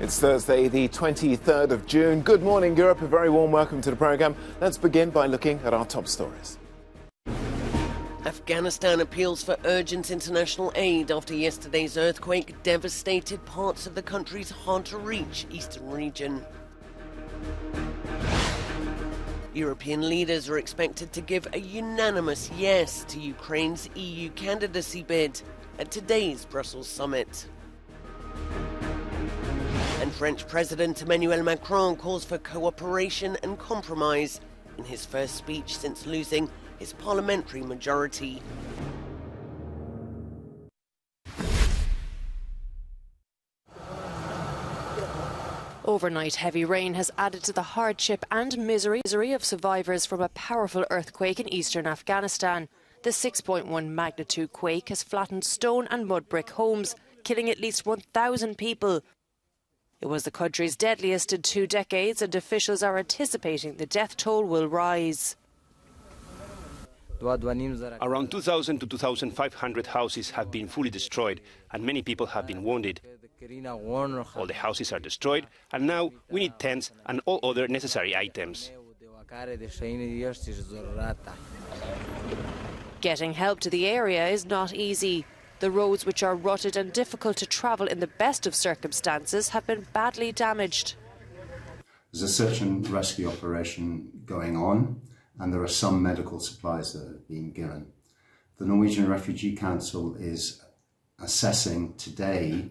It's Thursday, the 23rd of June. Good morning, Europe. A very warm welcome to the programme. Let's begin by looking at our top stories. Afghanistan appeals for urgent international aid after yesterday's earthquake devastated parts of the country's hard-to-reach eastern region. European leaders are expected to give a unanimous yes to Ukraine's EU candidacy bid at today's Brussels summit. And French President Emmanuel Macron calls for cooperation and compromise in his first speech since losing his parliamentary majority. Overnight heavy rain has added to the hardship and misery of survivors from a powerful earthquake in eastern Afghanistan. The 6.1 magnitude quake has flattened stone and mud brick homes, killing at least 1,000 people. It was the country's deadliest in 2 decades, and officials are anticipating the death toll will rise. Around 2,000 to 2,500 houses have been fully destroyed and many people have been wounded. All the houses are destroyed and now we need tents and all other necessary items. Getting help to the area is not easy. The roads, which are rutted and difficult to travel in the best of circumstances, have been badly damaged. There's a search and rescue operation going on, and there are some medical supplies that are being given. The Norwegian Refugee Council is assessing today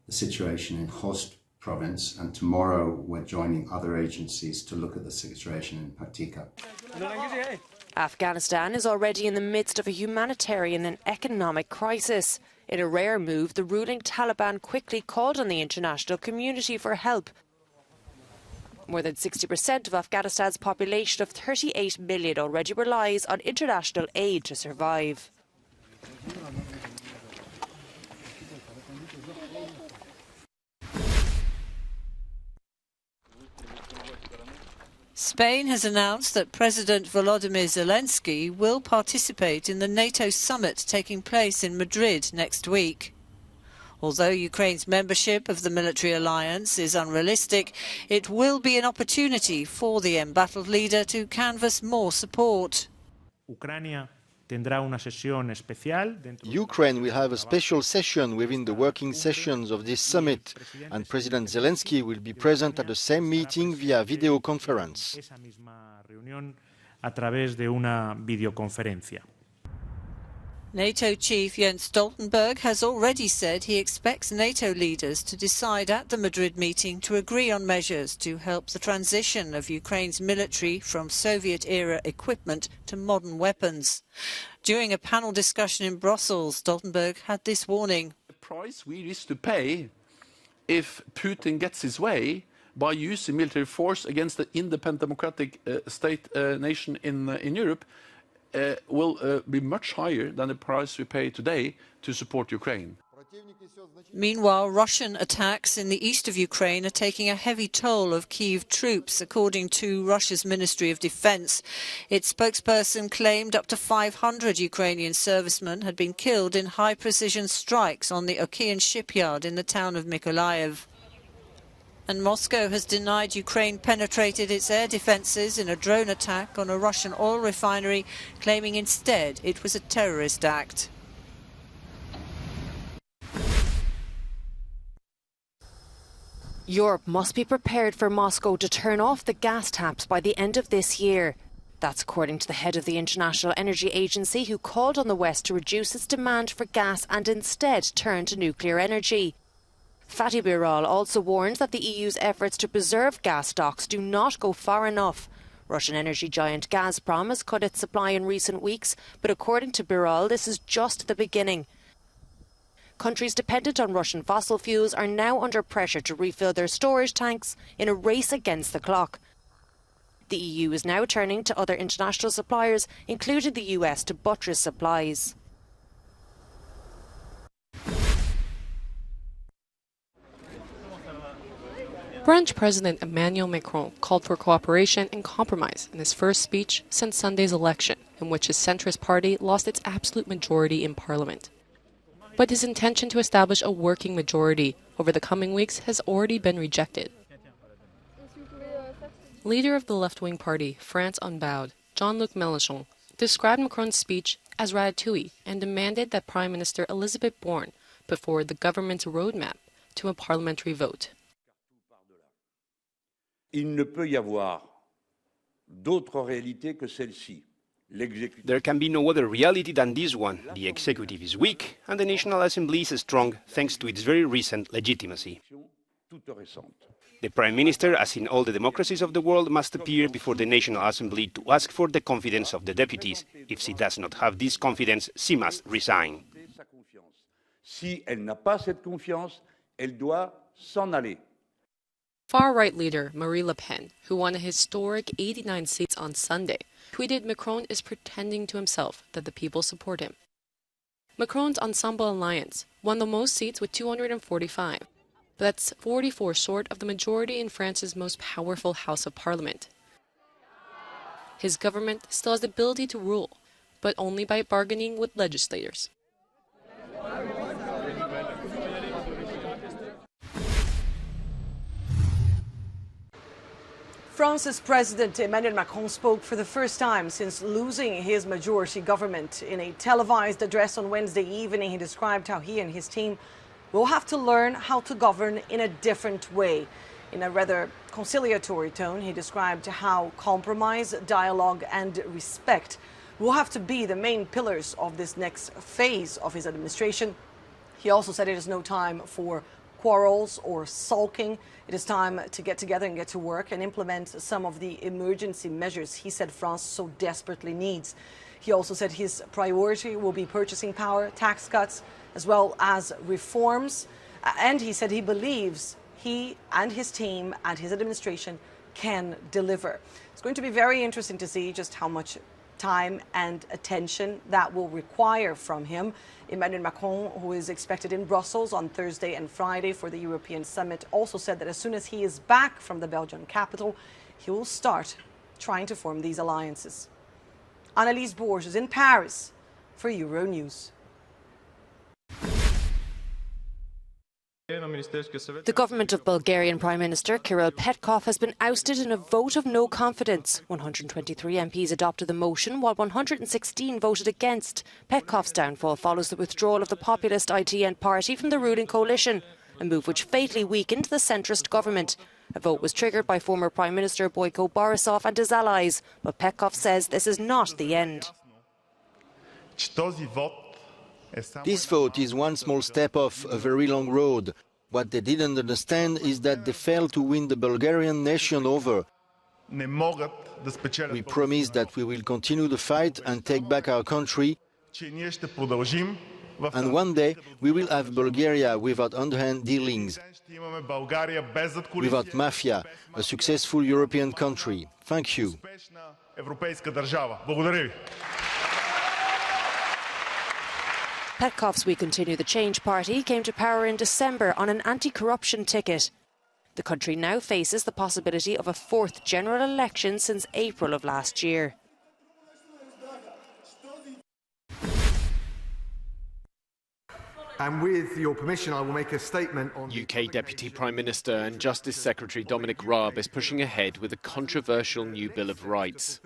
the situation in Host province, and tomorrow we're joining other agencies to look at the situation in Petkov. Afghanistan is already in the midst of a humanitarian and economic crisis. In a rare move, the ruling Taliban quickly called on the international community for help. More than 60% of Afghanistan's population of 38 million already relies on international aid to survive. Spain has announced that President Volodymyr Zelensky will participate in the NATO summit taking place in Madrid next week. Although Ukraine's membership of the military alliance is unrealistic, it will be an opportunity for the embattled leader to canvass more support. Ukraine will have a special session within the working sessions of this summit, and President Zelensky will be present at the same meeting via video conference. NATO chief Jens Stoltenberg has already said he expects NATO leaders to decide at the Madrid meeting to agree on measures to help the transition of Ukraine's military from Soviet-era equipment to modern weapons. During a panel discussion in Brussels, Stoltenberg had this warning. The price we risk to pay if Putin gets his way by using military force against the independent democratic nation in Europe will be much higher than the price we pay today to support Ukraine. Meanwhile, Russian attacks in the east of Ukraine are taking a heavy toll of Kiev troops, according to Russia's Ministry of Defense. Its spokesperson claimed up to 500 Ukrainian servicemen had been killed in high-precision strikes on the Okean shipyard in the town of Mykolaiv. And Moscow has denied Ukraine penetrated its air defences in a drone attack on a Russian oil refinery, claiming instead it was a terrorist act. Europe must be prepared for Moscow to turn off the gas taps by the end of this year. That's according to the head of the International Energy Agency, who called on the West to reduce its demand for gas and instead turn to nuclear energy. Fatih Birol also warned that the EU's efforts to preserve gas stocks do not go far enough. Russian energy giant Gazprom has cut its supply in recent weeks, but according to Birol, this is just the beginning. Countries dependent on Russian fossil fuels are now under pressure to refill their storage tanks in a race against the clock. The EU is now turning to other international suppliers, including the US, to buttress supplies. French President Emmanuel Macron called for cooperation and compromise in his first speech since Sunday's election, in which his centrist party lost its absolute majority in parliament. but his intention to establish a working majority over the coming weeks has already been rejected. Leader of the left-wing party, France Unbowed, Jean-Luc Mélenchon, described Macron's speech as ratatouille and demanded that Prime Minister Elisabeth Borne put forward the government's roadmap to a parliamentary vote. Il ne peut y avoir d'autre réalité que celle-ci. There can be no other reality than this one. The executive is weak and the National Assembly is strong thanks to its very recent legitimacy. The Prime Minister, as in all the democracies of the world, must appear before the National Assembly to ask for the confidence of the deputies. If she does not have this confidence, she must resign. Si elle n'a pas cette confiance, elle doit s'en aller. Far-right leader Marine Le Pen, who won a historic 89 seats on Sunday, tweeted Macron is pretending to himself that the people support him. Macron's Ensemble Alliance won the most seats with 245, but that's 44 short of the majority in France's most powerful House of Parliament. His government still has the ability to rule, but only by bargaining with legislators. France's President Emmanuel Macron spoke for the first time since losing his majority government. In a televised address on Wednesday evening, he described how he and his team will have to learn how to govern in a different way. In a rather conciliatory tone, he described how compromise, dialogue and respect will have to be the main pillars of this next phase of his administration. He also said it is no time for quarrels or sulking. It is time to get together and get to work and implement some of the emergency measures he said France so desperately needs. He also said his priority will be purchasing power, tax cuts, as well as reforms. And he said he believes he and his team and his administration can deliver. It's going to be very interesting to see just how much time and attention that will require from him. Emmanuel Macron, who is expected in Brussels on Thursday and Friday for the European summit, also said that as soon as he is back from the Belgian capital, he will start trying to form these alliances. Annelise Bourges is in Paris for Euronews. The government of Bulgarian Prime Minister Kirill Petkov has been ousted in a vote of no confidence. 123 MPs adopted the motion, while 116 voted against. Petkov's downfall follows the withdrawal of the populist ITN party from the ruling coalition, a move which fatally weakened the centrist government. A vote was triggered by former Prime Minister Boyko Borisov and his allies, but Petkov says this is not the end. This vote is one small step off a very long road. What they didn't understand is that they failed to win the Bulgarian nation over. We promise that we will continue the fight and take back our country. And one day we will have Bulgaria without underhand dealings, without mafia, a successful European country. Thank you. Petkov's We Continue the Change party came to power in December on an anti-corruption ticket. The country now faces the possibility of a fourth general election since April of last year. And with your permission, I will make a statement on... UK Deputy Prime Minister and Justice Secretary Dominic Raab is pushing ahead with a controversial new Bill of Rights.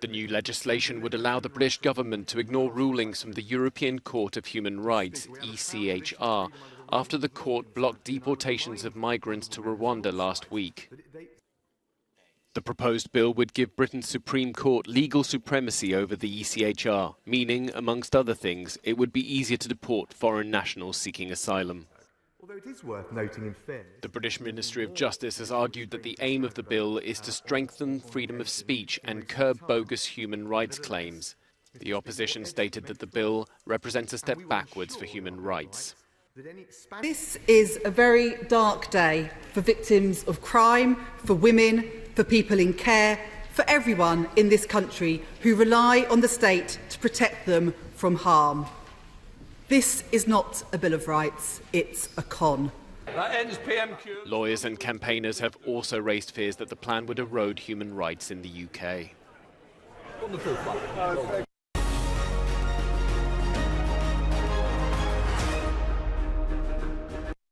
The new legislation would allow the British government to ignore rulings from the European Court of Human Rights, ECHR, after the court blocked deportations of migrants to Rwanda last week. The proposed bill would give Britain's Supreme Court legal supremacy over the ECHR, meaning, amongst other things, it would be easier to deport foreign nationals seeking asylum. Although it is worth noting in fairness... The British Ministry of Justice has argued that the aim of the bill is to strengthen freedom of speech and curb bogus human rights claims. The opposition stated that the bill represents a step backwards for human rights. This is a very dark day for victims of crime, for women, for people in care, for everyone in this country who rely on the state to protect them from harm. This is not a Bill of Rights, it's a con. Lawyers and campaigners have also raised fears that the plan would erode human rights in the UK.